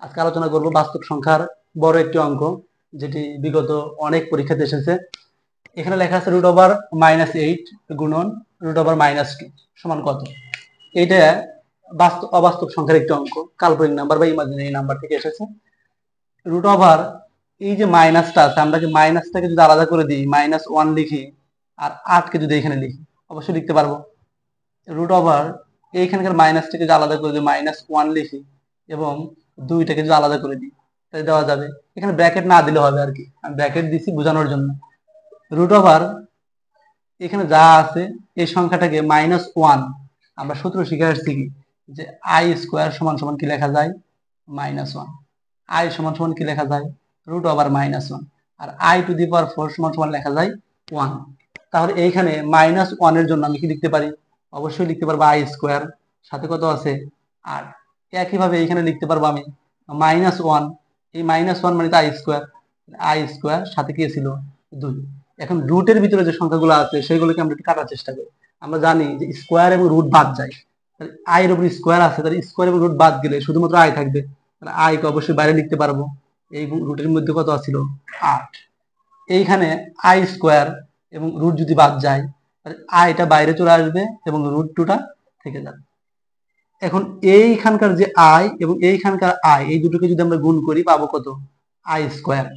আজকে আলোচনা করব বাস্তব সংখ্যার বড় একটি অঙ্ক, যেটি বিগত অনেক পরীক্ষাতে এসেছে। এখানে লেখা আছে √-8 গুণন √-2 সমান কত। এইটা অবাস্তব সংখ্যার একটি অঙ্ক, কাল্পনিক নাম্বার বা ইমাজিনারি নাম্বার থেকে এসেছে। রুট ওভার এই যে মাইনাসটা আছে, আমরা কি মাইনাসটাকে যদি আলাদা করে দিই, -1 লিখি, আর 8কে যদি এখানে লিখি, অবশ্যই লিখতে পারবো। রুট ওভার এইখানকার মাইনাসটাকে যদি আলাদা করে দিই, -1 লিখি, এবং 2টাকে যদি আলাদা করে দিই, তাহলে দেওয়া যাবে। এখানে ব্র্যাকেট না দিলে হবে আর কি, আমি ব্র্যাকেট দিছি বোঝানোর জন্য। রুট ওভার এখানে যা আছে এই সংখ্যাটাকে -1 আমরা সূত্র শিখে আসছি কি, যে i² কি লেখা যায়, -1। i কি লেখা যায়, √-1, আর i⁴ লেখা যায় 1। তাহলে এইখানে -1 এর জন্য আমি কি লিখতে পারি, অবশ্যই লিখতে পারবো i², সাথে কত আছে 8। একইভাবে এইখানে লিখতে পারবো আমি -1, এই -1 মানে তো i² সাথে কি ছিল 2। এখন রুটের ভিতরে যে সংখ্যাগুলো আছে সেগুলোকে আমরা একটু কাটার চেষ্টা করি। আমরা জানি যে স্কোয়ার এবং রুট বাদ যায়, তাহলে আই এর উপর স্কোয়ার আছে, তাহলে স্কোয়ার এবং রুট বাদ গেলে শুধুমাত্র আই থাকবে, তাহলে আই কে অবশ্যই বাইরে লিখতে পারবো। এই রুটের মধ্যে কত ছিল 8। এইখানে i² এবং রুট যদি বাদ যায়, তাহলে আইটা বাইরে চলে আসবে এবং √2টা থেকে যাবে। এখন এইখানকার যে আই এবং এইখানকার আই, এই দুটোকে যদি আমরা গুণ করি পাবো কত, i²।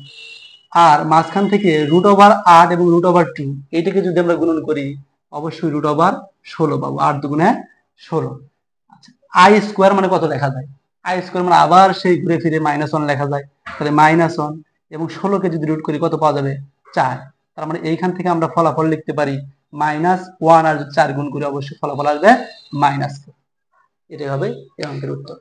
আর মাঝখান থেকে √8 এবং √2 এইটাকে যদি আমরা গুণন করি, অবশ্যই √16 পাবো। 8 দুগুণে 16। আচ্ছা, i² মানে কত লেখা যায়, i² মানে আবার সেই ঘুরে ফিরে -1 লেখা যায়। তাহলে -1 এবং 16কে যদি রুট করি কত পাওয়া যাবে, 4। তার মানে এইখান থেকে আমরা ফলাফল লিখতে পারি -1, আর 4 গুণ করে অবশ্যই ফলাফল আসবে -4। এটাই হবে এই অঙ্কের উত্তর।